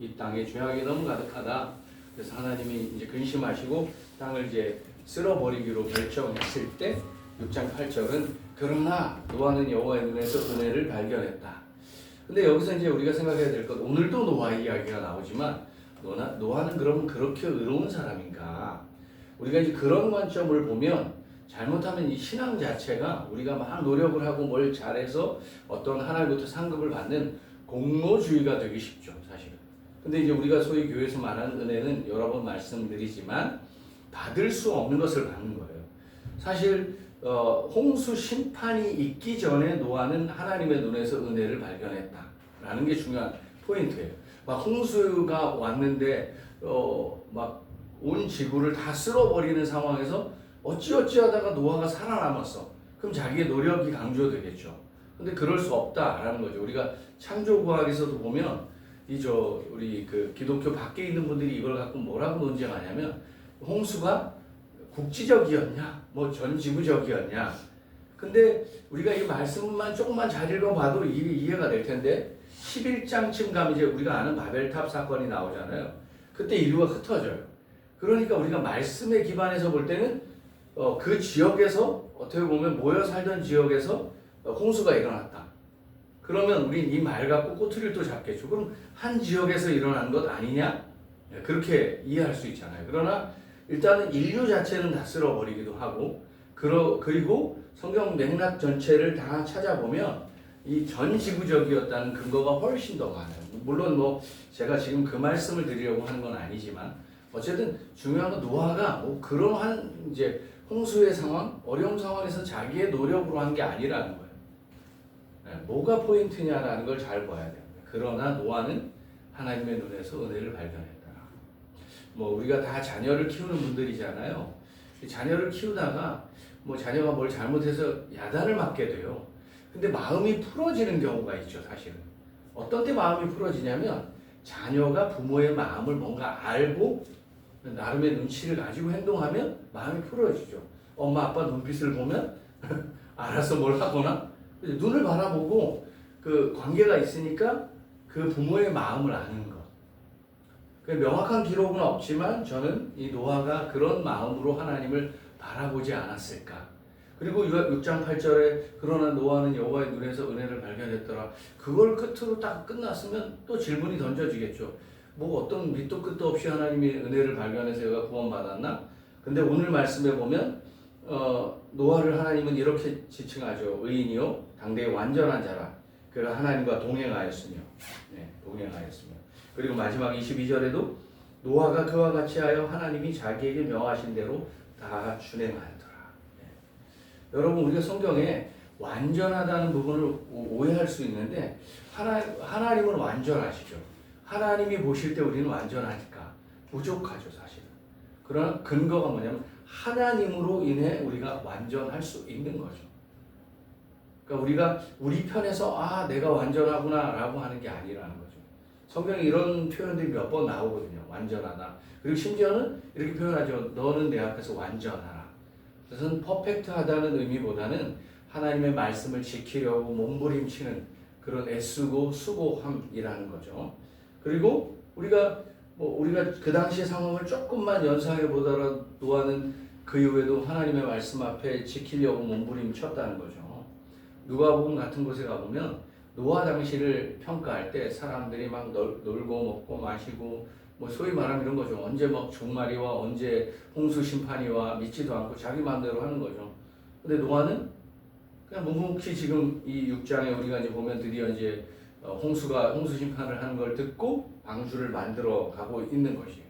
이 땅에 죄악이 너무 가득하다. 그래서 하나님이 이제 근심하시고 땅을 이제 쓸어버리기로 결정했을 때 6장 8절은 그러나 노아는 여호와의 눈에서 은혜를 발견했다. 근데 여기서 이제 우리가 생각해야 될 것, 오늘도 노아 이야기가 나오지만 노아는 그러면 그렇게 의로운 사람인가? 우리가 이제 그런 관점을 보면 잘못하면 이 신앙 자체가 우리가 막 노력을 하고 뭘 잘해서 어떤 하나님부터 상급을 받는 공로주의가 되기 쉽죠, 사실은. 근데 이제 우리가 소위 교회에서 말하는 은혜는 여러 번 말씀드리지만 받을 수 없는 것을 받는 거예요. 사실 홍수 심판이 있기 전에 노아는 하나님의 눈에서 은혜를 발견했다라는 게 중요한 포인트예요. 막 홍수가 왔는데 막 온 지구를 다 쓸어버리는 상황에서 어찌어찌 하다가 노아가 살아남았어. 그럼 자기의 노력이 강조되겠죠. 근데 그럴 수 없다라는 거죠. 우리가 창조과학에서도 보면 우리 그 기독교 밖에 있는 분들이 이걸 갖고 뭐라고 논쟁하냐면 홍수가 국지적이었냐, 뭐 전지구적이었냐. 근데 우리가 이 말씀만 조금만 잘 읽어봐도 이해가 될 텐데 11장쯤 가면 이제 우리가 아는 바벨탑 사건이 나오잖아요. 그때 인류가 흩어져요. 그러니까 우리가 말씀에 기반해서 볼 때는 그 지역에서 어떻게 보면 모여 살던 지역에서 홍수가 일어났다. 그러면 우린 이 말 갖고 꼬투리를 또 잡겠죠. 그럼 한 지역에서 일어난 것 아니냐? 그렇게 이해할 수 있잖아요. 그러나 일단은 인류 자체는 다 쓸어버리기도 하고 그리고 성경 맥락 전체를 다 찾아보면 이 전지구적이었다는 근거가 훨씬 더 많아요. 물론 뭐 제가 지금 그 말씀을 드리려고 하는 건 아니지만 어쨌든 중요한 건 노아가 뭐 그러한 이제 홍수의 상황, 어려운 상황에서 자기의 노력으로 한 게 아니라는 거예요. 뭐가 포인트냐라는 걸 잘 봐야 됩니다. 그러나 노아는 하나님의 눈에서 은혜를 발견했다. 뭐 우리가 다 자녀를 키우는 분들이잖아요. 자녀를 키우다가 뭐 자녀가 뭘 잘못해서 야단을 맞게 돼요. 근데 마음이 풀어지는 경우가 있죠, 사실은. 어떤 때 마음이 풀어지냐면 자녀가 부모의 마음을 뭔가 알고 나름의 눈치를 가지고 행동하면 마음이 풀어지죠. 엄마 아빠 눈빛을 보면 알아서 뭘 하거나 눈을 바라보고 그 관계가 있으니까 그 부모의 마음을 아는 것. 명확한 기록은 없지만 저는 이 노아가 그런 마음으로 하나님을 바라보지 않았을까. 그리고 6장 8절에 그러나 노아는 여호와의 눈에서 은혜를 발견했더라. 그걸 끝으로 딱 끝났으면 또 질문이 던져지겠죠. 뭐 어떤 밑도 끝도 없이 하나님의 은혜를 발견해서 얘가 구원받았나? 근데 오늘 말씀에 보면 노아를 하나님은 이렇게 지칭하죠. 의인이요 당대의 완전한 자라. 그가 하나님과 동행하였으며 동행하였으며 그리고 마지막 22절에도 노아가 그와 같이 하여 하나님이 자기에게 명하신 대로 다 준행하였더라. 여러분 우리가 성경에 완전하다는 부분을 오해할 수 있는데 하나님은 완전하시죠. 하나님이 보실 때 우리는 완전하니까 부족하죠, 사실은. 그러나 근거가 뭐냐면 하나님으로 인해 우리가 완전할 수 있는 거죠. 그러니까 우리가 우리 편에서 내가 완전하구나 라고 하는 게 아니라는 거죠. 성경에 이런 표현들이 몇 번 나오거든요. 완전하다. 그리고 심지어는 이렇게 표현하죠. 너는 내 앞에서 완전하라. 그것은 퍼펙트하다는 의미보다는 하나님의 말씀을 지키려고 몸부림치는 그런 애쓰고 수고함이라는 거죠. 그리고 우리가 그 당시의 상황을 조금만 연상해 보더라도 노아는 그 이후에도 하나님의 말씀 앞에 지키려고 몸부림쳤다는 거죠. 누가복음 같은 곳에 가보면 노아 당시를 평가할 때 사람들이 막 놀고 먹고 마시고 뭐 소위 말하면 이런 거죠. 언제 막 종말이와 언제 홍수 심판이와 믿지도 않고 자기 마음대로 하는 거죠. 근데 노아는 그냥 묵묵히 지금 이 6장에 우리가 이제 보면 드디어 이제 홍수 심판을 하는 걸 듣고 방주를 만들어 가고 있는 것이에요.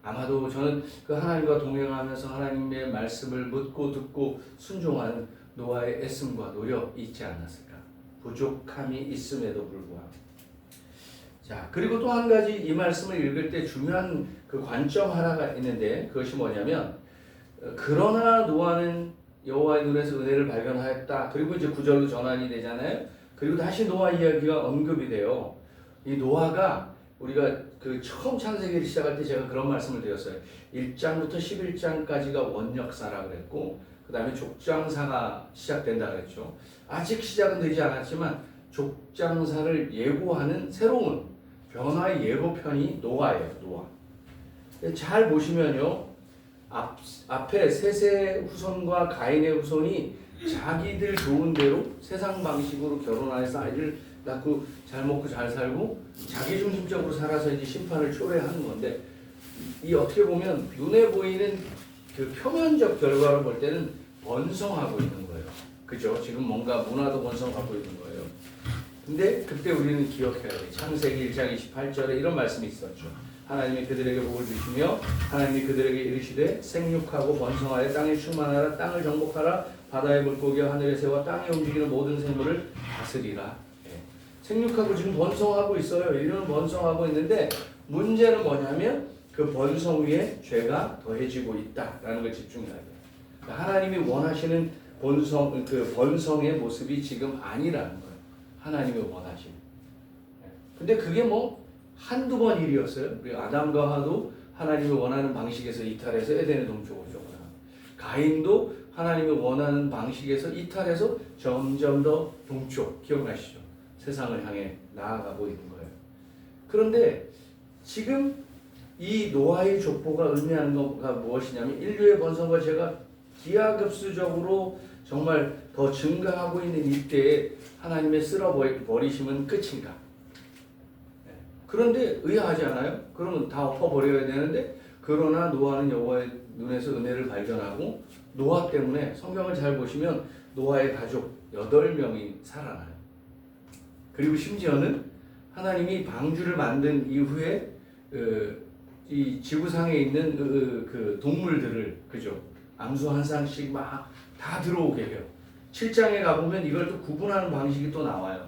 아마도 저는 그 하나님과 동행하면서 하나님의 말씀을 묻고 듣고 순종하는 노아의 애씀과 노력이 있지 않았을까. 부족함이 있음에도 불구하고. 자, 그리고 또 한 가지 이 말씀을 읽을 때 중요한 그 관점 하나가 있는데 그것이 뭐냐면 그러나 노아는 여호와의 눈에서 은혜를 발견하였다. 그리고 이제 9절로 전환이 되잖아요. 그리고 다시 노아 이야기가 언급이 돼요. 이 노아가 우리가 그 처음 창세기를 시작할 때 제가 그런 말씀을 드렸어요. 1장부터 11장까지가 원역사라 그랬고 그 다음에 족장사가 시작된다 그랬죠. 아직 시작은 되지 않았지만 족장사를 예고하는 새로운 변화의 예고편이 노아예요. 노아. 잘 보시면요. 앞에 셋의 후손과 가인의 후손이 자기들 좋은 대로 세상 방식으로 결혼해서 아이를 낳고 잘 먹고 잘 살고 자기 중심적으로 살아서 이제 심판을 초래하는 건데, 이 어떻게 보면 눈에 보이는 그 표면적 결과를 볼 때는 번성하고 있는 거예요. 그죠? 지금 뭔가 문화도 번성하고 있는 거예요. 근데 그때 우리는 기억해야 돼요. 창세기 1장 28절에 이런 말씀이 있었죠. 하나님이 그들에게 복을 주시며 하나님이 그들에게 이르시되 생육하고 번성하여 땅에 충만하라, 땅을 정복하라, 바다의 물고기와 하늘의 새와 땅에 움직이는 모든 생물을 다스리라. 예. 생육하고 지금 번성하고 있어요. 인류는 번성하고 있는데 문제는 뭐냐면 그 번성 위에 죄가 더해지고 있다라는 걸 집중해야 돼요. 그러니까 하나님이 원하시는 그 번성의 모습이 지금 아니라는 거예요. 하나님이 원하시는. 근데 그게 뭐 한두 번 일이었어요. 우리 아담과 하도 하나님이 원하는 방식에서 이탈해서 에덴의 동쪽으로 쫓겨나. 가인도 하나님이 원하는 방식에서 이탈해서 점점 더 동쪽, 기억나시죠? 세상을 향해 나아가고 있는 거예요. 그런데 지금 이 노아의 족보가 의미하는 것가 무엇이냐면 인류의 번성과 죄가 기하급수적으로 정말 더 증가하고 있는 이때에 하나님의 쓸어버리심은 끝인가? 그런데 의아하지 않아요? 그러면 다 엎어버려야 되는데, 그러나 노아는 여호와의 눈에서 은혜를 발견하고 노아 때문에 성경을 잘 보시면 노아의 가족 8명이 살아나요. 그리고 심지어는 하나님이 방주를 만든 이후에 이 지구상에 있는 그 동물들을, 그죠? 암수 한 쌍씩 막 다 들어오게 해요. 7장에 가보면 이걸 또 구분하는 방식이 또 나와요.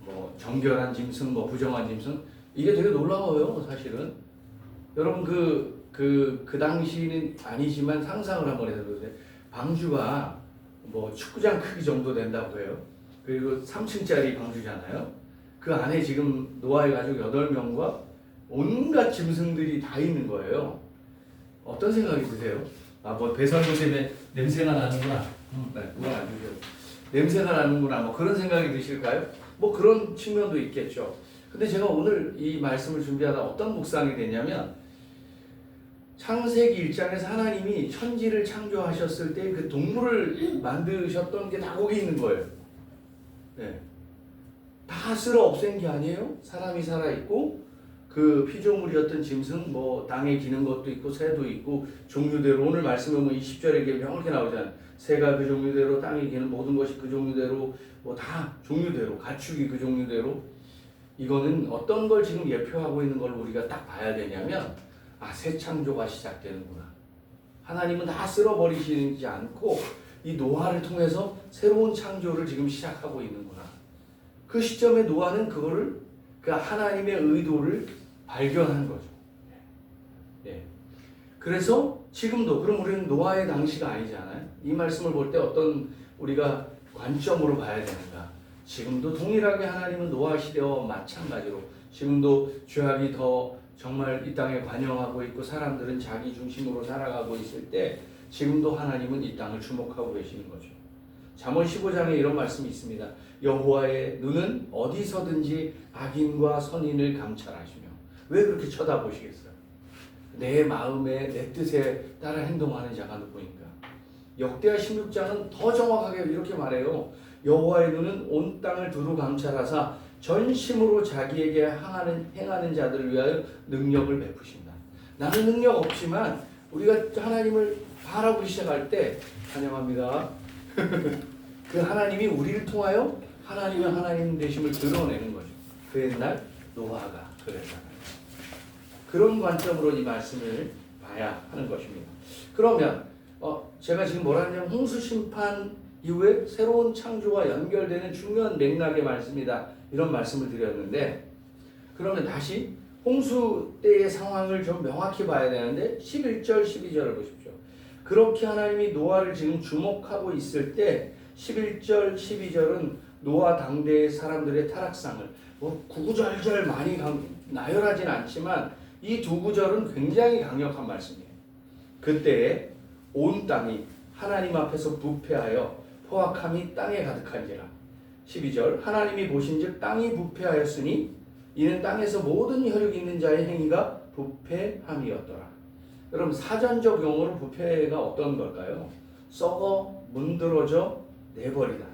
뭐 정결한 짐승, 뭐 부정한 짐승. 이게 되게 놀라워요, 사실은. 여러분 그 당시는 아니지만 상상을 한번 해보세요. 방주가 뭐 축구장 크기 정도 된다고 해요. 그리고 3층짜리 방주잖아요. 그 안에 지금 노아의 가족 8명과 온갖 짐승들이 다 있는 거예요. 어떤 생각이 드세요? 뭐 배설물 때문에 냄새가 나는구나. 네, 그건 아니죠. 냄새가 나는구나. 뭐 그런 생각이 드실까요? 뭐 그런 측면도 있겠죠. 근데 제가 오늘 이 말씀을 준비하다 어떤 묵상이 되냐면, 창세기 1장에서 하나님이 천지를 창조하셨을 때 그 동물을 만드셨던 게 다 거기 있는 거예요. 네. 다 쓸어 없앤 게 아니에요. 사람이 살아있고 그 피조물이었던 짐승, 뭐 땅에 기는 것도 있고 새도 있고 종류대로, 오늘 말씀에 보면 20절에 명확히 나오잖아요. 새가 그 종류대로, 땅에 기는 모든 것이 그 종류대로, 뭐 다 종류대로, 가축이 그 종류대로. 이거는 어떤 걸 지금 예표하고 있는 걸 우리가 딱 봐야 되냐면, 새 창조가 시작되는구나. 하나님은 다 쓸어버리시지 않고 이 노아를 통해서 새로운 창조를 지금 시작하고 있는구나. 그 시점에 노아는 그거를, 그 하나님의 의도를 발견한 거죠. 예. 그래서 지금도, 그럼 우리는 노아의 당시가 아니잖아요. 이 말씀을 볼 때 어떤 우리가 관점으로 봐야 되는가? 지금도 동일하게 하나님은 노아 시대와 마찬가지로 지금도 죄악이 더 정말 이 땅에 관영하고 있고 사람들은 자기 중심으로 살아가고 있을 때 지금도 하나님은 이 땅을 주목하고 계시는 거죠. 잠언 15장에 이런 말씀이 있습니다. 여호와의 눈은 어디서든지 악인과 선인을 감찰하시며. 왜 그렇게 쳐다보시겠어요? 내 마음에 내 뜻에 따라 행동하는 자가 누구인가? 역대하 16장은 더 정확하게 이렇게 말해요. 여호와의 눈은 온 땅을 두루 감찰하사 전심으로 자기에게 행하는 자들을 위하여 능력을 베푸신다. 나는 능력 없지만 우리가 하나님을 바라보기 시작할 때 환영합니다. 그 하나님이 우리를 통하여 하나님의 하나님 되심을 드러내는 거죠. 그 옛날 노아가 그랬잖아요. 그런 관점으로 이 말씀을 봐야 하는 것입니다. 그러면 제가 지금 뭐라 하냐면 홍수 심판 이후에 새로운 창조와 연결되는 중요한 맥락의 말씀이다, 이런 말씀을 드렸는데, 그러면 다시 홍수 때의 상황을 좀 명확히 봐야 되는데 11절 12절을 보십시오. 그렇게 하나님이 노아를 지금 주목하고 있을 때 11절 12절은 노아 당대의 사람들의 타락상을 구구절절 많이 나열하진 않지만 이 두 구절은 굉장히 강력한 말씀이에요. 그때 온 땅이 하나님 앞에서 부패하여 포악함이 땅에 가득한지라. 12절 하나님이 보신즉 땅이 부패하였으니 이는 땅에서 모든 혈육 있는 자의 행위가 부패함이었더라. 그럼 사전적 용어로 부패가 어떤 걸까요? 썩어 문드러져 내버리다.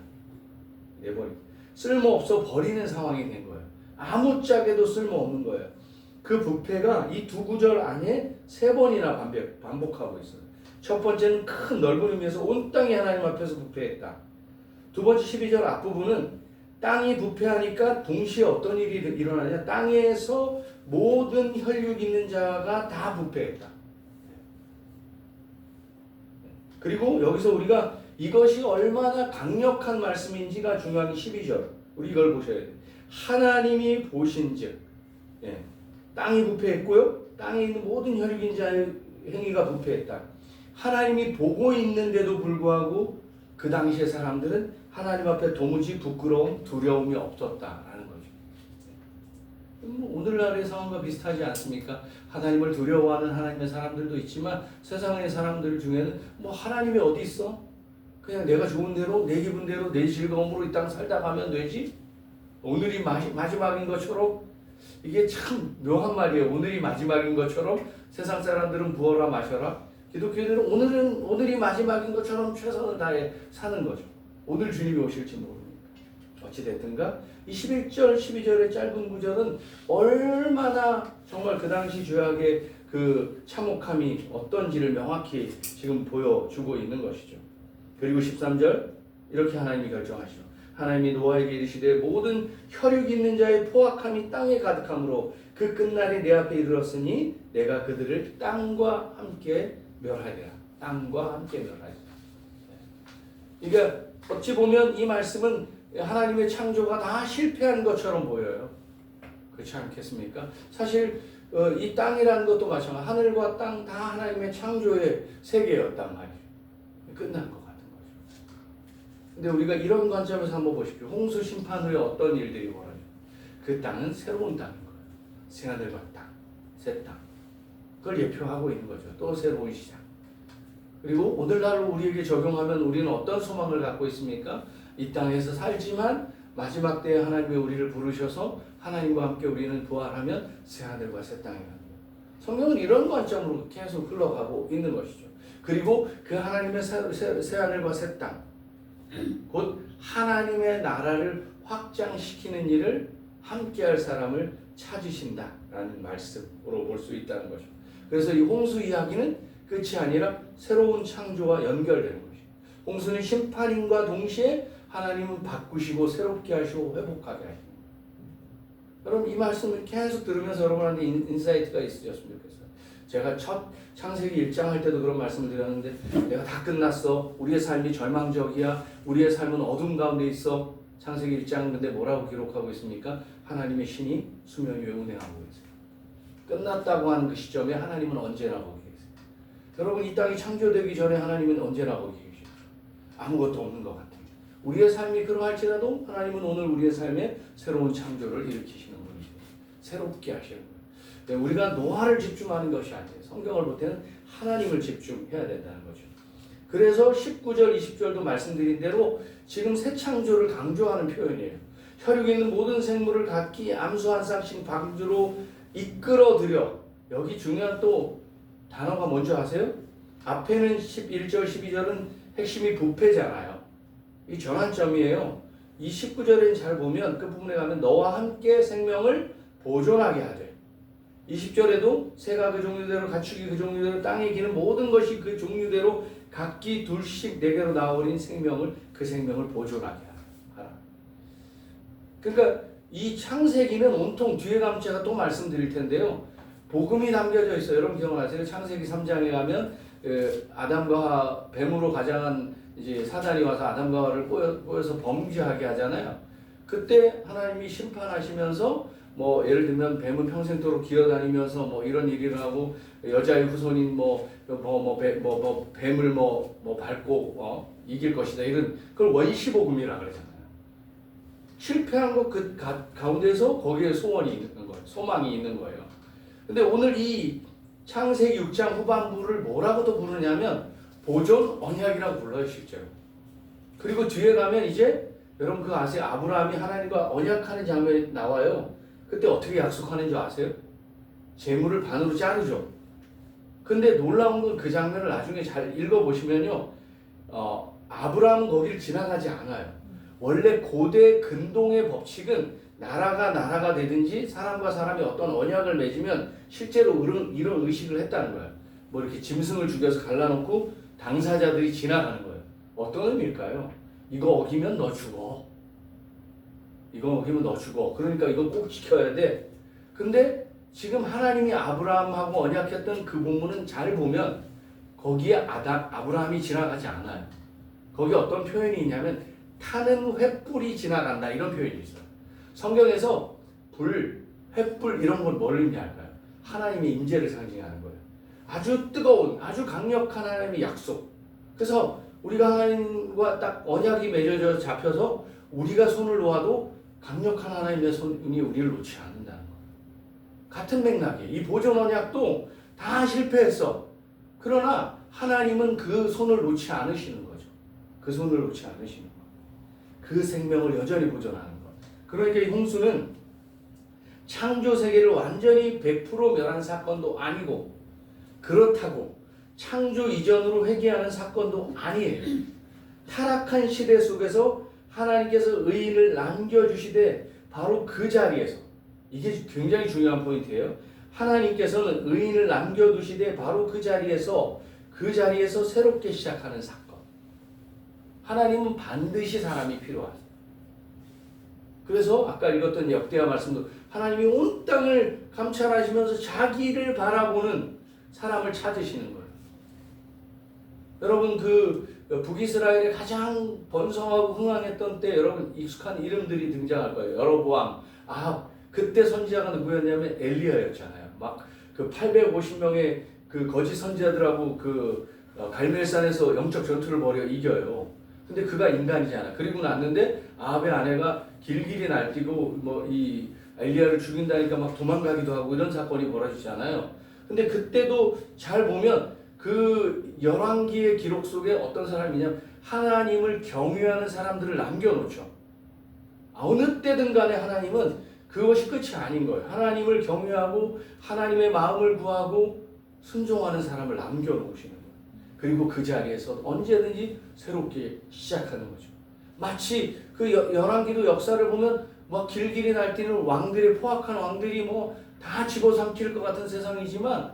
쓸모없어 버리는 상황이 된 거예요. 아무짝에도 쓸모없는 거예요. 그 부패가 이 두 구절 안에 3번이나 반복하고 있어요. 첫 번째는 큰 넓은 의미에서 온 땅이 하나님 앞에서 부패했다. 두 번째 12절 앞부분은 땅이 부패하니까 동시에 어떤 일이 일어나냐? 땅에서 모든 혈육 있는 자가 다 부패했다. 그리고 여기서 우리가 이것이 얼마나 강력한 말씀인지가 중요한 12절. 우리 이걸 보셔야 돼요. 하나님이 보신즉, 땅이 부패했고요. 땅에 있는 모든 혈육인 자의 행위가 부패했다. 하나님이 보고 있는데도 불구하고 그 당시의 사람들은 하나님 앞에 도무지 부끄러움, 두려움이 없었다라는 거죠. 오늘날의 상황과 비슷하지 않습니까? 하나님을 두려워하는 하나님의 사람들도 있지만 세상의 사람들 중에는 뭐 하나님이 어디 있어? 그냥 내가 좋은 대로, 내 기분대로, 내 즐거움으로 이 땅 살다 가면 되지? 오늘이 마지막인 것처럼, 이게 참 묘한 말이에요. 오늘이 마지막인 것처럼 세상 사람들은 부어라 마셔라. 기독교인들은 오늘이 마지막인 것처럼 최선을 다해 사는 거죠. 오늘 주님이 오실지 모르니까. 어찌됐든가 이 11절, 12절의 짧은 구절은 얼마나 정말 그 당시 죄악의 그 참혹함이 어떤지를 명확히 지금 보여주고 있는 것이죠. 그리고 13절 이렇게 하나님이 결정하시죠. 하나님이 노아에게 이르시되 모든 혈육 있는 자의 포악함이 땅에 가득함으로 그 끝날이 내 앞에 이르렀으니 내가 그들을 땅과 함께 멸하리라. 땅과 함께 멸하리라. 그러니까 어찌 보면 이 말씀은 하나님의 창조가 다 실패한 것처럼 보여요. 그렇지 않겠습니까? 사실 이 땅이라는 것도 마찬가지. 하늘과 땅 다 하나님의 창조의 세계였단 말이에요. 끝난 것 같은 거죠. 근데 우리가 이런 관점에서 한번 보십시오. 홍수 심판 후에 어떤 일들이 벌어져요? 그 땅은 새로운 땅인 거예요. 새하늘과 땅, 새 땅. 그걸 예표하고 있는 거죠. 또 새로운 시작. 그리고 오늘날 우리에게 적용하면 우리는 어떤 소망을 갖고 있습니까? 이 땅에서 살지만 마지막 때에 하나님이 우리를 부르셔서 하나님과 함께 우리는 부활하면 새하늘과 새 땅이 가는 거예요. 성경은 이런 관점으로 계속 흘러가고 있는 것이죠. 그리고 그 하나님의 새하늘과 새 땅, 곧 하나님의 나라를 확장시키는 일을 함께할 사람을 찾으신다라는 말씀으로 볼 수 있다는 거죠. 그래서 이 홍수 이야기는 끝이 아니라 새로운 창조와 연결되는 것이죠. 홍수는 심판인과 동시에 하나님은 바꾸시고 새롭게 하시고 회복하게 하십니다. 여러분 이 말씀을 계속 들으면서 여러분한테 인사이트가 있으셨으면 좋겠어요. 제가 첫 창세기 1장 할 때도 그런 말씀을 드렸는데 내가 다 끝났어. 우리의 삶이 절망적이야. 우리의 삶은 어둠 가운데 있어. 창세기 1장 근데 뭐라고 기록하고 있습니까? 하나님의 신이 수면 위에 운행하고 계세요. 끝났다고 하는 그 시점에 하나님은 언제나 거기 계세요. 여러분 이 땅이 창조되기 전에 하나님은 언제나 거기 계시죠. 아무것도 없는 것 같아요. 우리의 삶이 그러할지라도 하나님은 오늘 우리의 삶에 새로운 창조를 일으키시는 분이세요. 새롭게 하시는 거예요. 우리가 노화를 집중하는 것이 아니에요. 성경을 볼 때는 하나님을 집중해야 된다는 거죠. 그래서 19절, 20절도 말씀드린 대로 지금 새 창조를 강조하는 표현이에요. 혈육 있는 모든 생물을 각기 암수 한 쌍씩 방주로 이끌어들여. 여기 중요한 또 단어가 뭔지 아세요? 앞에는 11절, 12절은 핵심이 부패잖아요. 이 전환점이에요. 이 19절에 잘 보면 그 부분에 가면 너와 함께 생명을 보존하게 하되 20절에도 새가 그 종류대로 가축이 그 종류대로 땅에 기는 모든 것이 그 종류대로 각기 둘씩 내게로 나와버린 생명을 그 생명을 보존하게 하라. 그러니까 이 창세기는 온통 뒤에 가면 제가 또 말씀드릴 텐데요. 복음이 담겨져 있어요. 여러분 기억나세요? 창세기 3장에 가면 아담과 뱀으로 가장한 이제 사단이 와서 아담과 하와를 꼬여서 범죄하게 하잖아요. 그때 하나님이 심판하시면서 뭐 예를 들면 뱀은 평생도록 기어다니면서 뭐 이런 일이 일어나고 여자의 후손인 뱀을 밟고 이길 것이다 이런 그걸 원시복음이라 그러잖아요. 실패한 것 그 가운데서 거기에 소원이 있는 거예요. 소망이 있는 거예요. 근데 오늘 이 창세기 6장 후반부를 뭐라고도 부르냐면 보존 언약이라고 불러요, 실제로. 그리고 뒤에 가면 이제 여러분 그거 아세요? 아브라함이 하나님과 언약하는 장면이 나와요. 그때 어떻게 약속하는 줄 아세요? 재물을 반으로 자르죠. 근데 놀라운 건 그 장면을 나중에 잘 읽어보시면요. 아브라함은 거기를 지나가지 않아요. 원래 고대 근동의 법칙은 나라가 되든지 사람과 사람이 어떤 언약을 맺으면 실제로 이런 의식을 했다는 거예요. 뭐 이렇게 짐승을 죽여서 갈라놓고 당사자들이 지나가는 거예요. 어떤 의미일까요? 이거 어기면 너 죽어. 이거 어기면 너 죽어. 그러니까 이거 꼭 지켜야 돼. 근데 지금 하나님이 아브라함하고 언약했던 그 본문은 잘 보면 거기에 아브라함이 지나가지 않아요. 거기 어떤 표현이 있냐면 타는 횃불이 지나간다 이런 표현이 있어요. 성경에서 불, 횃불 이런 건 뭘 의미할까요? 하나님의 임재를 상징하는 거예요. 아주 뜨거운, 아주 강력한 하나님의 약속. 그래서 우리가 하나님과 딱 언약이 맺어져 잡혀서 우리가 손을 놓아도 강력한 하나님의 손이 우리를 놓지 않는다는 거예요. 같은 맥락이에요. 이 보존 언약도 다 실패했어. 그러나 하나님은 그 손을 놓지 않으시는 거죠. 그 손을 놓지 않으시는 거예요. 그 생명을 여전히 보존하는 거예요. 그러니까 이 홍수는 창조 세계를 완전히 100% 멸한 사건도 아니고 그렇다고 창조 이전으로 회귀하는 사건도 아니에요. 타락한 시대 속에서 하나님께서 의인을 남겨주시되 바로 그 자리에서 이게 굉장히 중요한 포인트예요. 하나님께서는 의인을 남겨두시되 바로 그 자리에서 새롭게 시작하는 사건. 하나님은 반드시 사람이 필요하세요. 그래서 아까 읽었던 역대하 말씀도 하나님이 온 땅을 감찰하시면서 자기를 바라보는 사람을 찾으시는 거예요. 여러분 그 북이스라엘에 가장 번성하고 흥왕했던 때 여러분 익숙한 이름들이 등장할 거예요. 여로보암, 그때 선지자가 누구였냐면 엘리야였잖아요. 막 그 850명의 그 거짓 선지자들하고 그 갈멜산에서 영적 전투를 벌여 이겨요. 근데 그가 인간이잖아. 그리고 났는데 아합의 아내가 길길이 날뛰고 뭐 이 엘리야를 죽인다니까 막 도망가기도 하고 이런 사건이 벌어지잖아요. 근데 그때도 잘 보면 그 열왕기의 기록 속에 어떤 사람이냐 하나님을 경외하는 사람들을 남겨놓죠. 어느 때든 간에 하나님은 그것이 끝이 아닌 거예요. 하나님을 경외하고 하나님의 마음을 구하고 순종하는 사람을 남겨놓으시는 거예요. 그리고 그 자리에서 언제든지 새롭게 시작하는 거죠. 마치 그 열왕기도 역사를 보면 뭐 길길이 날뛰는 왕들의 포악한 왕들이 뭐 다 집어삼킬 것 같은 세상이지만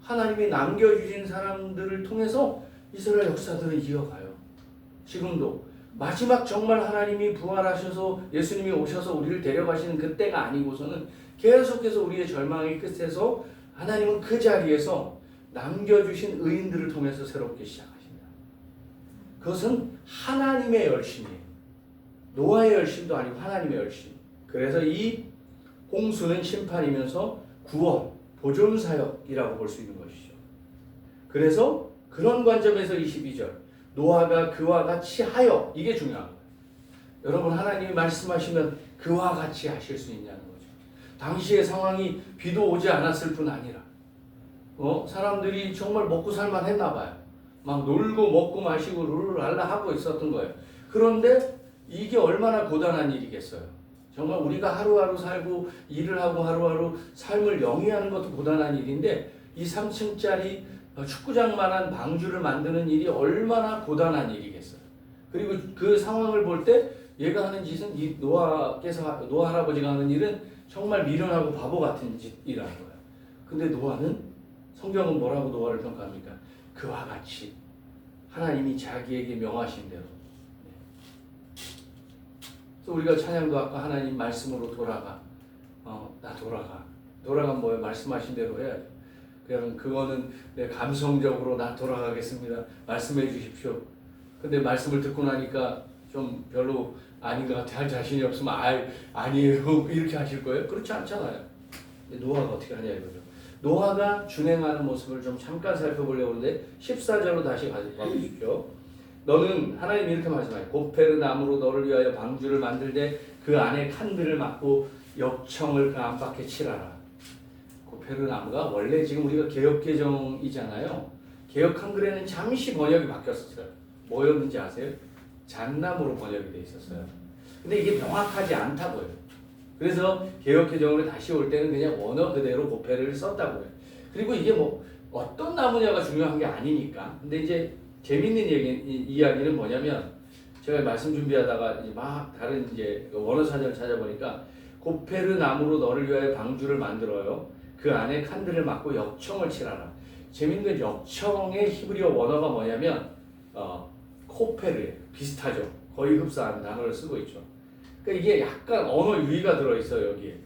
하나님이 남겨주신 사람들을 통해서 이스라엘 역사들을 이어가요. 지금도 마지막 정말 하나님이 부활하셔서 예수님이 오셔서 우리를 데려가시는 그때가 아니고서는 계속해서 우리의 절망의 끝에서 하나님은 그 자리에서 남겨주신 의인들을 통해서 새롭게 시작하십니다. 그것은 하나님의 열심이에요. 노아의 열심도 아니고 하나님의 열심. 그래서 이 홍수는 심판이면서 구원, 보존 사역이라고 볼 수 있는 것이죠. 그래서 그런 관점에서 22절 노아가 그와 같이 하여 이게 중요한 거예요. 여러분 하나님이 말씀하시면 그와 같이 하실 수 있냐는 거죠. 당시의 상황이 비도 오지 않았을 뿐 아니라 사람들이 정말 먹고 살만 했나 봐요. 막 놀고 먹고 마시고 룰랄라 하고 있었던 거예요. 그런데 이게 얼마나 고단한 일이겠어요. 정말 우리가 하루하루 살고 일을 하고 하루하루 삶을 영위하는 것도 고단한 일인데 이 3층짜리 축구장만한 방주를 만드는 일이 얼마나 고단한 일이겠어요. 그리고 그 상황을 볼 때 얘가 하는 짓은 이 노아 할아버지가 하는 일은 정말 미련하고 바보 같은 짓이라는 거예요. 근데 노아는 성경은 뭐라고 노아를 평가합니까? 그와 같이 하나님이 자기에게 명하신 대로. 그래서 우리가 찬양도 아까 하나님 말씀으로 돌아가. 나 돌아가. 돌아가면 뭐예요? 말씀하신 대로 해야 돼. 그냥 그거는 내 감성적으로 나 돌아가겠습니다. 말씀해 주십시오. 근데 말씀을 듣고 나니까 좀 별로 아닌 것 같아. 할 자신이 없으면 아니에요. 이렇게 하실 거예요? 그렇지 않잖아요. 노아가 어떻게 하냐 이거죠. 노아가 준행하는 모습을 좀 잠깐 살펴보려고 하는데 14절로 다시 가보십시오. 너는 하나님이 이렇게 말씀하세요. 고페르 나무로 너를 위하여 방주를 만들되 그 안에 칸들을 막고 역청을 그 안팎에 칠하라. 고페르 나무가 원래 지금 우리가 개역개정이잖아요. 개역 한글에는 잠시 번역이 바뀌었어요. 뭐였는지 아세요? 잣나무로 번역이 돼 있었어요. 근데 이게 명확하지 않다고요. 그래서 개역개정으로 다시 올 때는 그냥 원어 그대로 고페르를 썼다고 해요. 그리고 이게 뭐 어떤 나무냐가 중요한 게 아니니까. 근데 이제 재밌는 이야기는 뭐냐면 제가 말씀 준비하다가 이제 막 다른 이제 원어 사전을 찾아보니까 고페르 나무로 너를 위하여 방주를 만들어요. 그 안에 칸들을 막고 역청을 칠하라. 재밌는 역청의 히브리어 원어가 뭐냐면 코페르 비슷하죠. 거의 흡사한 단어를 쓰고 있죠. 그러니까 이게 약간 언어 유희가 들어있어요. 여기에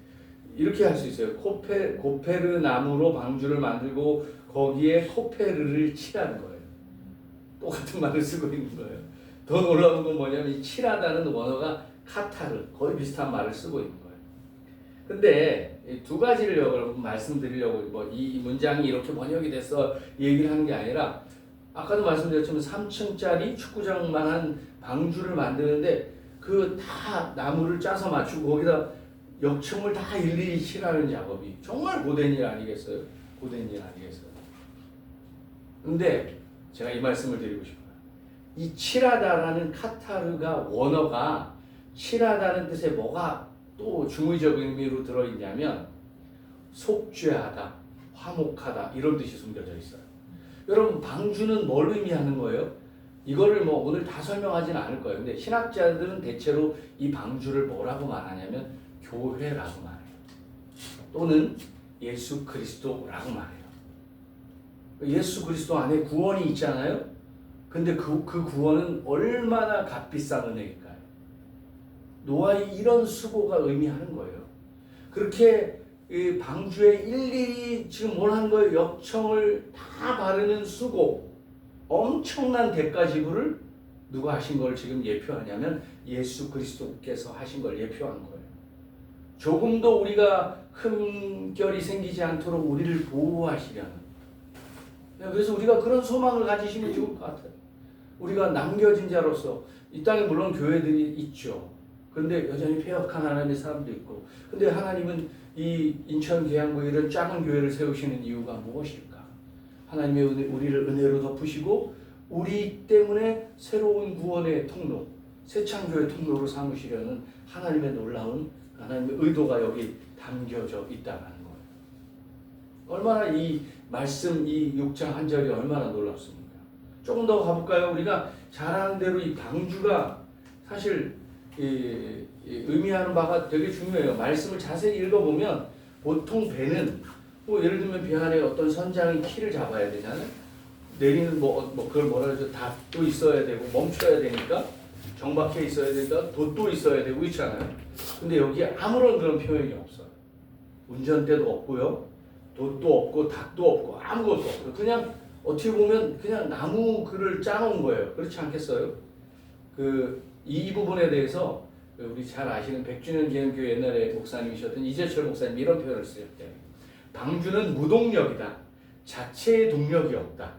이렇게 할 수 있어요. 고페르 나무로 방주를 만들고 거기에 코페르를 칠하는 거예요. 똑같은 말을 쓰고 있는 거예요. 더 놀라운 건 뭐냐면 이 칠하다는 원어가 카타르 거의 비슷한 말을 쓰고 있는 거예요. 근데 두 가지를 여러분 말씀드리려고 뭐 이 문장이 이렇게 번역이 돼서 얘기를 하는 게 아니라 아까도 말씀드렸지만 3층짜리 축구장만한 방주를 만드는데 그 다 나무를 짜서 맞추고 거기다 역청을 다 일일이 칠하는 작업이 정말 고된 일 아니겠어요? 고된 일 아니겠어요? 근데 제가 이 말씀을 드리고 싶어요. 이 칠하다라는 카타르가 원어가 칠하다는 뜻에 뭐가 또 중의적 의미로 들어있냐면 속죄하다, 화목하다 이런 뜻이 숨겨져 있어요. 여러분 방주는 뭘 의미하는 거예요? 이거를 뭐 오늘 다 설명하지는 않을 거예요. 근데 신학자들은 대체로 이 방주를 뭐라고 말하냐면 교회라고 말해요. 또는 예수 그리스도라고 말해요. 예수 그리스도 안에 구원이 있잖아요. 근데 그 구원은 얼마나 값비싼 은혜일까요? 노아의 이런 수고가 의미하는 거예요. 그렇게 이 방주에 일일이 지금 뭘 한 거예요? 역청을 다 바르는 수고, 엄청난 대가 지불을 누가 하신 걸 지금 예표하냐면 예수 그리스도께서 하신 걸 예표한 거예요. 조금도 우리가 흠결이 생기지 않도록 우리를 보호하시려는. 그래서 우리가 그런 소망을 가지시면 좋을 것 같아요. 우리가 남겨진 자로서 이 땅에 물론 교회들이 있죠. 그런데 여전히 폐역한 하나님의 사람도 있고. 근데 하나님은 이 인천 계양구 이런 작은 교회를 세우시는 이유가 무엇일까? 하나님의 우리를 은혜로 덮으시고 우리 때문에 새로운 구원의 통로, 새창조의 통로로 삼으시려는 하나님의 놀라운 하나님의 의도가 여기 담겨져 있다는 거예요. 얼마나 이 말씀 이 6장 한 절이 얼마나 놀랍습니까? 조금 더 가볼까요? 우리가 잘 아는 대로 이 방주가 사실 의미하는 바가 되게 중요해요. 말씀을 자세히 읽어보면 보통 배는 뭐 예를 들면 배 안에 어떤 선장이 키를 잡아야 되잖아요. 내리는 그걸 뭐라 그러죠? 닷도 있어야 되고 멈춰야 되니까 정박해 있어야 되니까 돛도 있어야 되고 있잖아요. 근데 여기에 아무런 그런 표현이 없어요. 운전대도 없고요. 돛도 없고 닷도 없고 아무것도 없고 그냥 어떻게 보면 그냥 나무 글을 짜놓은 거예요. 그렇지 않겠어요? 이 부분에 대해서 우리 잘 아시는 백주년 기념교회 옛날에 목사님이셨던 이재철 목사님 이런 표현을 쓰셨대요. 방주는 무동력이다. 자체의 동력이 없다.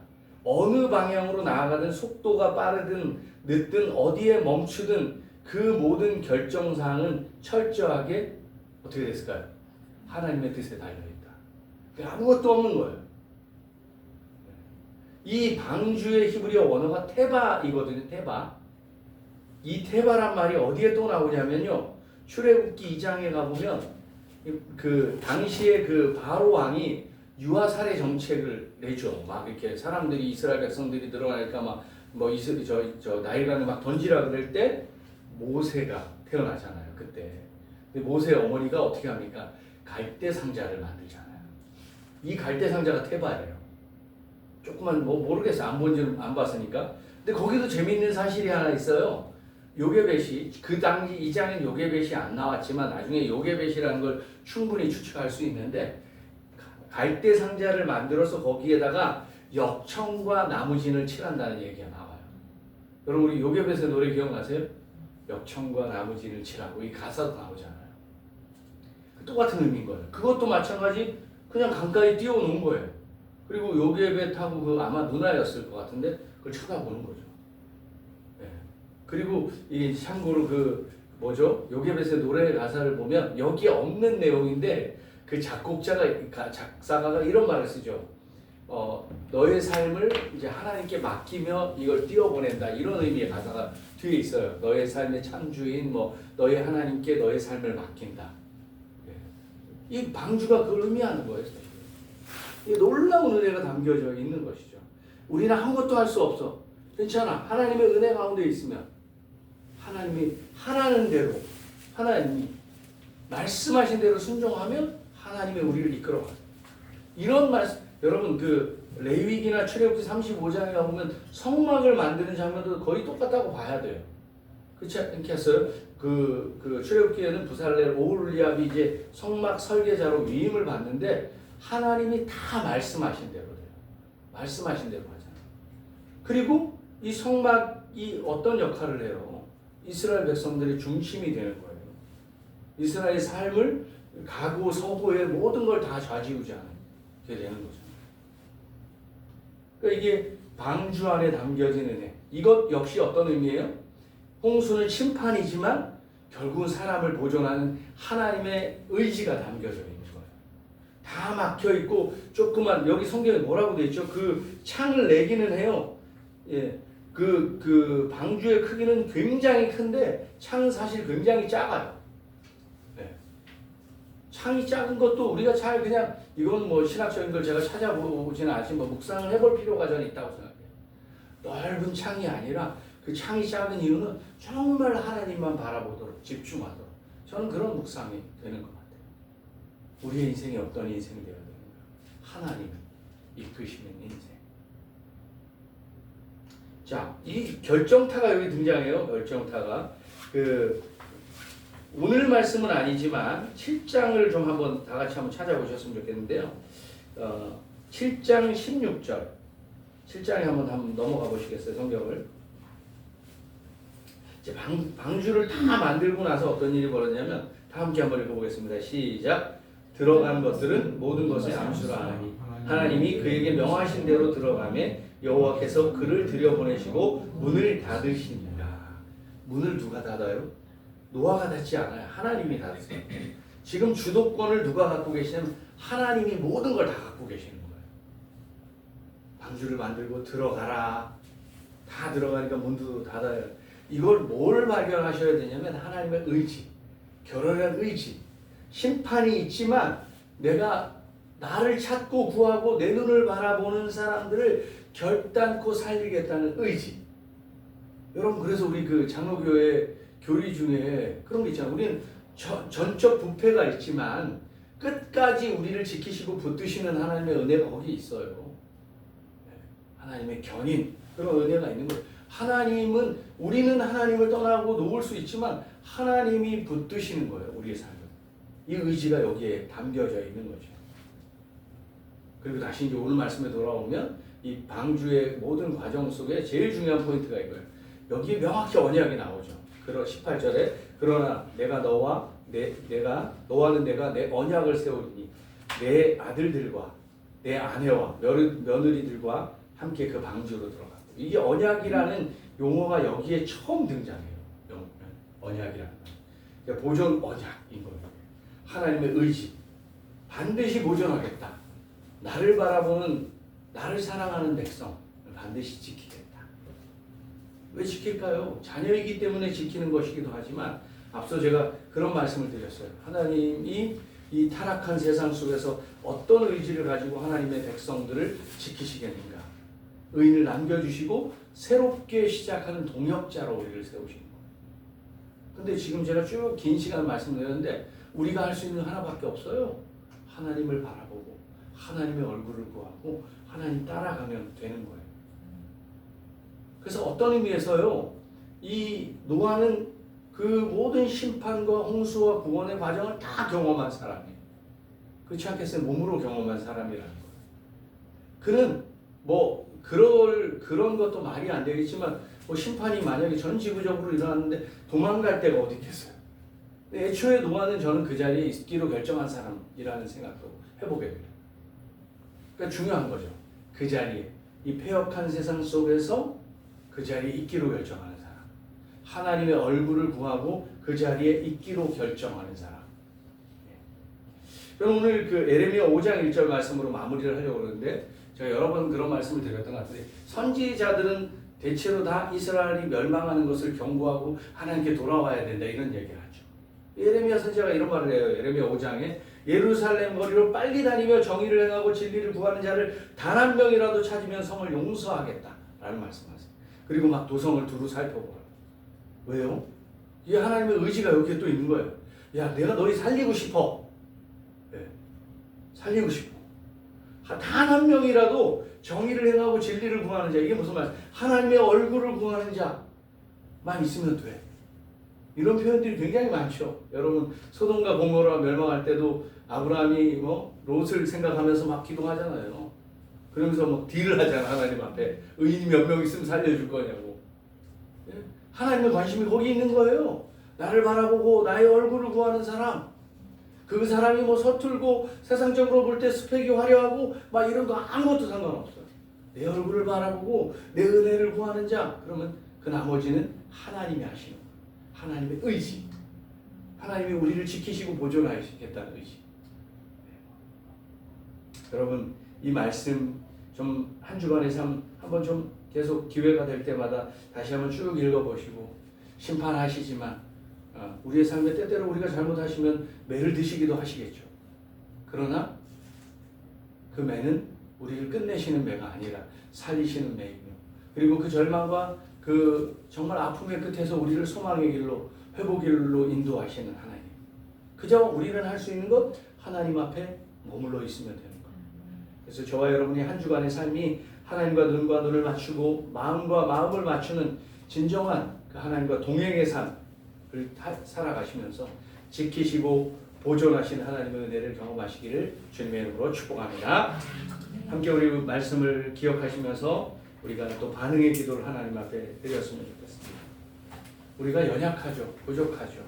어느 방향으로 나아가든 속도가 빠르든 늦든 어디에 멈추든 그 모든 결정사항은 철저하게 어떻게 됐을까요? 하나님의 뜻에 달려있다. 아무것도 없는 거예요. 이 방주의 히브리어 원어가 테바이거든요. 테바. 이 테바란 말이 어디에 또 나오냐면요. 출애굽기 2장에 가보면 그 당시에 그 바로 왕이 유아 살해 정책을 내죠. 막 이렇게 사람들이 이스라엘 백성들이 들어가니까 막 뭐 저 나일강에 막 던지라 그럴 때 모세가 태어나잖아요. 그때. 근데 모세 어머니가 어떻게 합니까? 갈대 상자를 만들잖아요. 이 갈대 상자가 테바예요. 조금만 뭐 모르겠어요. 안 봤으니까. 근데 거기도 재미있는 사실이 하나 있어요. 요게벳이 그 당시 이 장엔 요게벳이 안 나왔지만 나중에 요게벳이라는 걸 충분히 추측할 수 있는데 갈대 상자를 만들어서 거기에다가 역청과 나무진을 칠한다는 얘기가 나와요. 여러분 우리 요게벳의 노래 기억나세요? 역청과 나무진을 칠하고 이 가사도 나오잖아요. 똑같은 의미인 거예요. 그것도 마찬가지 그냥 강가에 띄워놓은 거예요. 그리고 요게벳하고 아마 누나였을 것 같은데 그걸 쳐다보는 거죠. 네. 그리고 이 참고로 요게벳의 노래 가사를 보면 여기에 없는 내용인데 그 작사가가 이런 말을 쓰죠. 너의 삶을 이제 하나님께 맡기며 이걸 띄워보낸다 이런 의미의 가사가 뒤에 있어요. 너의 삶의 참주인 너의 하나님께 너의 삶을 맡긴다. 이 방주가 그걸 의미하는 거예요. 사실. 이 놀라운 은혜가 담겨져 있는 것이죠. 우리는 아무것도 할 수 없어. 괜찮아. 하나님의 은혜 가운데 있으면 하나님이 하라는 대로 하나님이 말씀하신 대로 순종하면 하나님의 우리를 이끌어가요. 이런 말씀 여러분 그 레위기나 출애굽기 35장에 가보면 성막을 만드는 장면도 거의 똑같다고 봐야 돼요. 그렇지 않겠어요? 그 출애굽기에는 부살렐 오홀리압이 이제 성막 설계자로 위임을 받는데 하나님이 다 말씀하신 대로 돼요. 말씀하신 대로 하잖아요. 그리고 이 성막이 어떤 역할을 해요? 이스라엘 백성들의 중심이 되는 거예요. 이스라엘의 삶을 가구, 서구의 모든 걸 다 좌지우지하게 되는 거죠. 그러니까 이게 방주 안에 담겨진 은혜. 이것 역시 어떤 의미예요? 홍수는 심판이지만 결국은 사람을 보존하는 하나님의 의지가 담겨져 있는 거예요. 다 막혀 있고 조그만 여기 성경에 뭐라고 돼 있죠? 그 창을 내기는 해요. 예, 그 방주의 크기는 굉장히 큰데 창은 사실 굉장히 작아요. 네. 창이 작은 것도 우리가 잘 그냥 이건 뭐 신학적인 걸 제가 찾아보지는 않지만 뭐 묵상을 해볼 필요가 저는 있다고 생각해요. 넓은 창이 아니라 그 창이 작은 이유는 정말 하나님만 바라보도록 집중하도록 저는 그런 묵상이 되는 것 같아요. 우리의 인생이 어떤 인생이 되어야 되는가? 하나님이 이끄시는 인생. 자, 이 결정타가 여기 등장해요. 결정타가 오늘 말씀은 아니지만 7장을 좀 한번 다 같이 한번 찾아보셨으면 좋겠는데요. 7장 16절 7장에 한번 넘어가 보시겠어요? 성경을. 이제 방주를 다 만들고 나서 어떤 일이 벌어졌냐면 다 함께 한번 읽어보겠습니다. 시작. 들어간 것들은 모든 것을 암수라 하나니 하나님이 그에게 명하신 대로 들어가매 여호와께서 그를 들여보내시고 문을 닫으십니다. 문을 누가 닫아요? 노아가 닫지 않아요. 하나님이 닫으세요. 지금 주도권을 누가 갖고 계시냐면 하나님이 모든 걸 다 갖고 계시는 거예요. 방주를 만들고 들어가라. 다 들어가니까 문도 닫아요. 이걸 뭘 발견하셔야 되냐면 하나님의 의지, 결혼한 의지. 심판이 있지만 내가 나를 찾고 구하고 내 눈을 바라보는 사람들을 결단코 살리겠다는 의지. 여러분 그래서 우리 그 장로교회 교리 중에 그런 게 있잖아요. 우리는 전적 부패가 있지만 끝까지 우리를 지키시고 붙드시는 하나님의 은혜가 거기 있어요. 하나님의 견인 그런 은혜가 있는 거예요. 하나님은 우리는 하나님을 떠나고 놓을 수 있지만 하나님이 붙드시는 거예요. 우리의 삶을. 이 의지가 여기에 담겨져 있는 거죠. 그리고 다시 이제 오늘 말씀에 돌아오면 이 방주의 모든 과정 속에 제일 중요한 포인트가 이거예요. 여기에 명확히 언약이 나오죠. 18절에 그러나 내가 너와는 내가 내 언약을 세우리니 내 아들들과 내 아내와 며느리들과 함께 그 방주로 들어가고. 이게 언약이라는 용어가 여기에 처음 등장해요. 언약이라는 거. 그러니까 보존 언약인 거예요. 하나님의 의지. 반드시 보존하겠다. 나를 바라보는 나를 사랑하는 백성을 반드시 지키겠다. 왜 지킬까요? 자녀이기 때문에 지키는 것이기도 하지만 앞서 제가 그런 말씀을 드렸어요. 하나님이 이 타락한 세상 속에서 어떤 의지를 가지고 하나님의 백성들을 지키시겠는가. 의인을 남겨주시고 새롭게 시작하는 동역자로 우리를 세우신 거예요. 근데 지금 제가 쭉 긴 시간 말씀드렸는데 우리가 할 수 있는 하나밖에 없어요. 하나님을 바라보고 하나님의 얼굴을 구하고 하나님 따라가면 되는 거예요. 그래서 어떤 의미에서요. 이 노아는 그 모든 심판과 홍수와 구원의 과정을 다 경험한 사람이에요. 그렇지 않겠어요? 몸으로 경험한 사람이라는 거예요. 그는 뭐 그런 것도 말이 안 되겠지만 뭐 심판이 만약에 전 지구적으로 일어났는데 도망갈 데가 어디 있겠어요? 애초에 노아는 저는 그 자리에 있기로 결정한 사람이라는 생각도 해보게 돼요. 그러니까 중요한 거죠. 그 자리에 이 패역한 세상 속에서 그 자리에 있기로 결정하는 사람. 하나님의 얼굴을 구하고 그 자리에 있기로 결정하는 사람. 그럼 오늘 그 에레미야 5장 1절 말씀으로 마무리를 하려고 그러는데 제가 여러 번 그런 말씀을 드렸던 것 같은데 선지자들은 대체로 다 이스라엘이 멸망하는 것을 경고하고 하나님께 돌아와야 된다 이런 얘기를 하죠. 에레미야 선지자가 이런 말을 해요. 에레미야 5장에 예루살렘 거리로 빨리 다니며 정의를 행하고 진리를 구하는 자를 단 한 명이라도 찾으면 성을 용서하겠다라는 말씀하세요. 그리고 막 도성을 두루 살펴보라. 왜요? 이 하나님의 의지가 여기에 또 있는 거예요. 야, 내가 너희 살리고 싶어. 네. 살리고 싶어. 단 한 명이라도 정의를 행하고 진리를 구하는 자. 이게 무슨 말? 하나님의 얼굴을 구하는 자만 있으면 돼. 이런 표현들이 굉장히 많죠. 여러분, 소돔과 고모라 멸망할 때도 아브라함이 롯을 생각하면서 막 기도하잖아요. 그러면서 막 딜을 하잖아. 하나님 앞에 의인이 몇 명 있으면 살려줄 거냐고. 하나님의 관심이 거기 있는 거예요. 나를 바라보고 나의 얼굴을 구하는 사람. 그 사람이 서툴고 세상적으로 볼 때 스펙이 화려하고 막 이런 거 아무것도 상관없어요. 내 얼굴을 바라보고 내 은혜를 구하는 자. 그러면 그 나머지는 하나님이 하시는 거예요. 하나님의 의지. 하나님이 우리를 지키시고 보존하시겠다는 의지. 여러분, 이 말씀 좀 한 주간의 삶 한번 좀 계속 기회가 될 때마다 다시 한번 쭉 읽어보시고 심판하시지만 우리의 삶에 때때로 우리가 잘못하시면 매를 드시기도 하시겠죠. 그러나 그 매는 우리를 끝내시는 매가 아니라 살리시는 매이며, 그리고 그 절망과 그 정말 아픔의 끝에서 우리를 소망의 길로, 회복의 길로 인도하시는 하나님. 그저 우리는 할 수 있는 것, 하나님 앞에 머물러 있으면 되는 것. 그래서 저와 여러분이 한 주간의 삶이 하나님과 눈과 눈을 맞추고 마음과 마음을 맞추는 진정한 그 하나님과 동행의 삶을 살아가시면서 지키시고 보존하신 하나님의 은혜를 경험하시기를 주님의 이름으로 축복합니다. 함께 우리 말씀을 기억하시면서 우리가 또 반응의 기도를 하나님 앞에 드렸으면 좋겠습니다. 우리가 연약하죠. 부족하죠.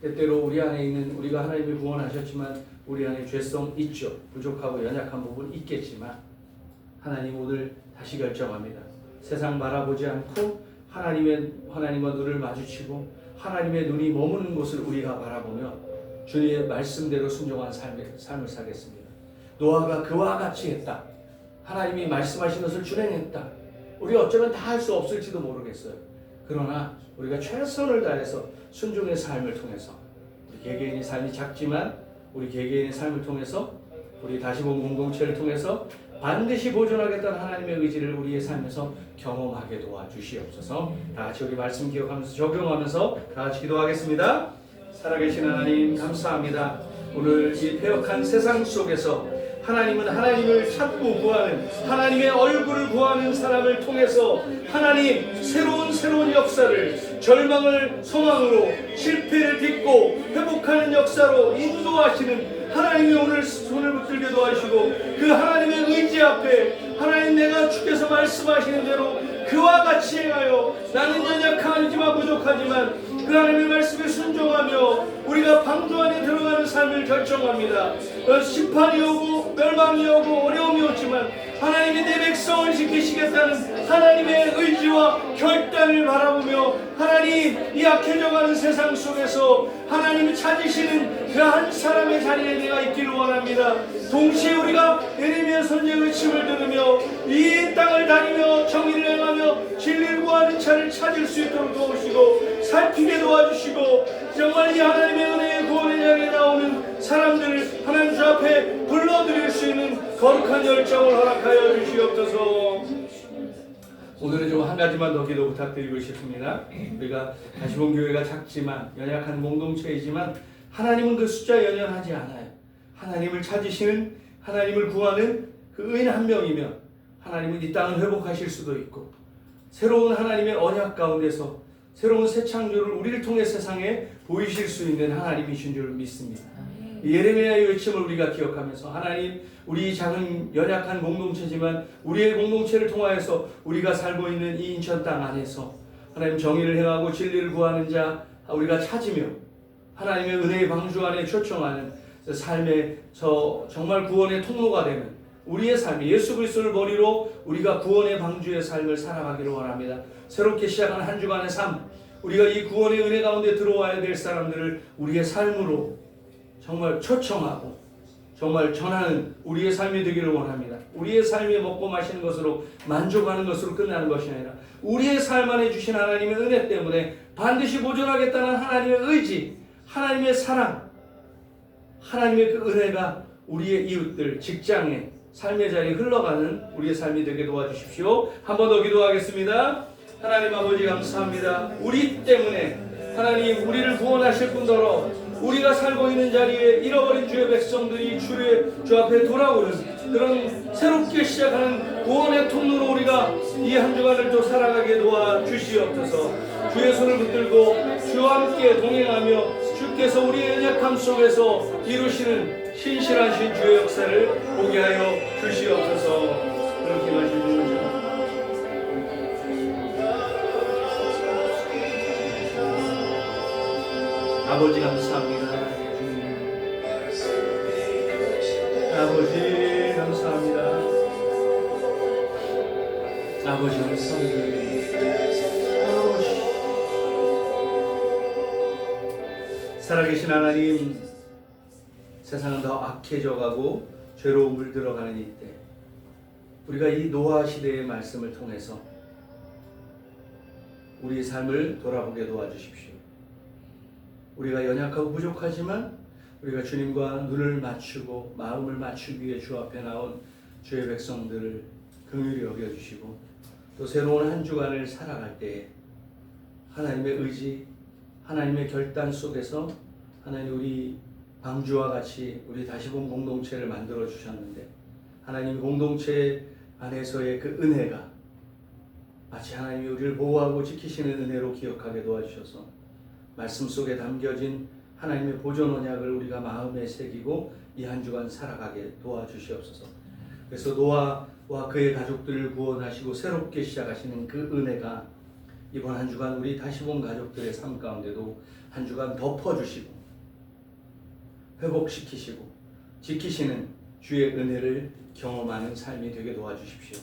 때때로 우리 안에 있는, 우리가 하나님이 구원하셨지만 우리 안에 죄성 있죠. 부족하고 연약한 부분 있겠지만 하나님 오늘 다시 결정합니다. 세상 바라보지 않고 하나님과 눈을 마주치고 하나님의 눈이 머무는 곳을 우리가 바라보며 주님의 말씀대로 순종한 삶을 살겠습니다. 노아가 그와 같이 했다. 하나님이 말씀하신 것을 준행했다. 우리 어쩌면 다 할 수 없을지도 모르겠어요. 그러나 우리가 최선을 다해서 순종의 삶을 통해서 우리 개개인의 삶이 작지만 우리 개개인의 삶을 통해서 우리 다시금 공동체를 통해서 반드시 보존하겠다는 하나님의 의지를 우리의 삶에서 경험하게 도와주시옵소서. 다 같이 우리 말씀 기억하면서 적용하면서 다 같이 기도하겠습니다. 살아계신 하나님 감사합니다. 오늘 이 폐역한 세상 속에서 하나님은 하나님을 찾고 구하는, 하나님의 얼굴을 구하는 사람을 통해서 하나님 새로운 역사를, 절망을 소망으로, 실패를 딛고 회복하는 역사로 인도하시는 하나님이 오늘 손을 붙들게 도와주시고 그 하나님의 의지 앞에 하나님 내가 주께서 말씀하시는 대로 그와 같이 행하여 나는 연약하지만 부족하지만 그 하나님의 말씀에 순종하며 우리가 방주 안에 들어가는 삶을 결정합니다. 심판이 오고 멸망이 오고 어려움이 오지만 하나님이 내 백성을 지키시겠다는 하나님의 의지와 결단을 바라보며 하나님 이 약해져가는 세상 속에서 하나님이 찾으시는 그 한 사람의 자리에 내가 있기를 원합니다. 동시에 우리가 예레미야 선지자의 외침을 들으며 이 땅을 다니며 정의를 행하며 진리를 구하는 자를 찾을 수 있도록 도우시고 살피게 도와주시고 정말 이 하나님의 은혜의 구원의 자리에 나오는 사람들을 하나님 주 앞에 불러드릴 수 있는 거룩한 열정을 허락하여 주시옵소서. 오늘은 좀 한 가지만 더 기도 부탁드리고 싶습니다. 우리가 다시금 교회가 작지만 연약한 공동체이지만 하나님은 그 숫자 연연하지 않아요. 하나님을 찾으시는, 하나님을 구하는 그 의인 한 명이면 하나님은 이 땅을 회복하실 수도 있고 새로운 하나님의 언약 가운데서 새로운 새 창조를 우리를 통해 세상에 보이실 수 있는 하나님이신 줄 믿습니다. 예레미야의 외침을 우리가 기억하면서 하나님 우리 작은 연약한 공동체지만 우리의 공동체를 통하여서 우리가 살고 있는 이 인천 땅 안에서 하나님 정의를 행하고 진리를 구하는 자 우리가 찾으며 하나님의 은혜의 방주 안에 초청하는 삶에서 정말 구원의 통로가 되는 우리의 삶이 예수 그리스도를 머리로 우리가 구원의 방주의 삶을 살아가기를 원합니다. 새롭게 시작한 한 주간의 삶, 우리가 이 구원의 은혜 가운데 들어와야 될 사람들을 우리의 삶으로 정말 초청하고 정말 전하는 우리의 삶이 되기를 원합니다. 우리의 삶이 먹고 마시는 것으로 만족하는 것으로 끝나는 것이 아니라 우리의 삶 안에 주신 하나님의 은혜 때문에 반드시 보존하겠다는 하나님의 의지, 하나님의 사랑, 하나님의 그 은혜가 우리의 이웃들, 직장에, 삶의 자리에 흘러가는 우리의 삶이 되게 도와주십시오. 한 번 더 기도하겠습니다. 하나님 아버지 감사합니다. 우리 때문에 하나님 우리를 구원하실 뿐더러 우리가 살고 있는 자리에 잃어버린 주의 백성들이 주 앞에 돌아오는 그런 새롭게 시작하는 구원의 통로로 우리가 이 한 주간을 또 살아가게 도와주시옵소서. 주의 손을 붙들고 주와 함께 동행하며 주께서 우리의 연약함 속에서 이루시는 신실하신 주의 역사를 보게 하여 주시옵소서. 그렇게 말씀드립니다. 아버지 감사합니다. 아버지 감사합니다. 아버지 감사합니다. 살아계신 하나님, 세상은 더 악해져 가고 죄로 물들어가는 이때 우리가 이 노아 시대의 말씀을 통해서 우리의 삶을 돌아보게 도와주십시오. 우리가 연약하고 부족하지만 우리가 주님과 눈을 맞추고 마음을 맞추기 위해 주 앞에 나온 주의 백성들을 긍휼히 여겨주시고 또 새로운 한 주간을 살아갈 때에 하나님의 의지, 하나님의 결단 속에서 하나님 우리 방주와 같이 우리 다시 본 공동체를 만들어 주셨는데 하나님 공동체 안에서의 그 은혜가 마치 하나님이 우리를 보호하고 지키시는 은혜로 기억하게 도와주셔서 말씀 속에 담겨진 하나님의 보존 언약을 우리가 마음에 새기고 이 한 주간 살아가게 도와주시옵소서. 그래서 노아와 그의 가족들을 구원하시고 새롭게 시작하시는 그 은혜가 이번 한 주간 우리 다시 본 가족들의 삶 가운데도 한 주간 덮어주시고 회복시키시고 지키시는 주의 은혜를 경험하는 삶이 되게 도와주십시오.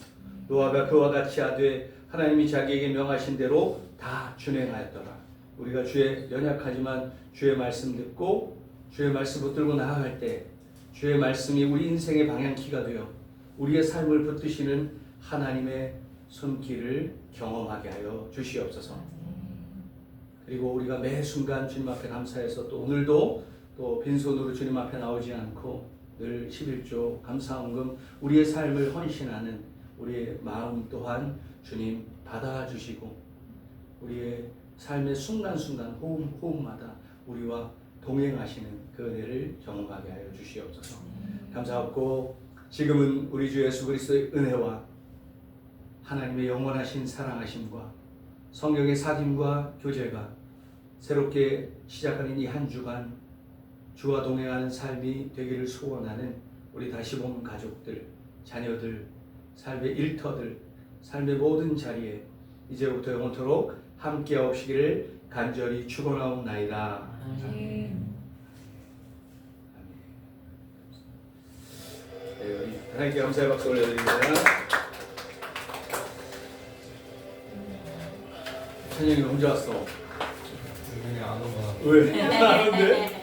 노아가 그와 같이 하되 하나님이 자기에게 명하신 대로 다 준행하였더라. 우리가 주의 연약하지만 주의 말씀 듣고 주의 말씀 붙들고 나아갈 때 주의 말씀이 우리 인생의 방향키가 되어 우리의 삶을 붙드시는 하나님의 손길을 경험하게 하여 주시옵소서. 그리고 우리가 매 순간 주님 앞에 감사해서 또 오늘도 또 빈손으로 주님 앞에 나오지 않고 늘 11조 감사헌금 우리의 삶을 헌신하는 우리의 마음 또한 주님 받아주시고 우리의 삶의 순간순간 호흡마다 우리와 동행하시는 그 은혜를 경험하게 하여 주시옵소서. 감사하고 지금은 우리 주 예수 그리스도의 은혜와 하나님의 영원하신 사랑하심과 성령의 사귐과 교제가 새롭게 시작하는 이 한 주간 주와 동행하는 삶이 되기를 소원하는 우리 다시 본 가족들, 자녀들, 삶의 일터들, 삶의 모든 자리에 이제부터 영원토록 함께 하옵시기를 간절히 축원하옵나이다. 아멘. 네, 우리 하나님께 감사의 박수 올려드립니다. 찬영이 혼자 왔어. 안 오나? 왜? 안 온대?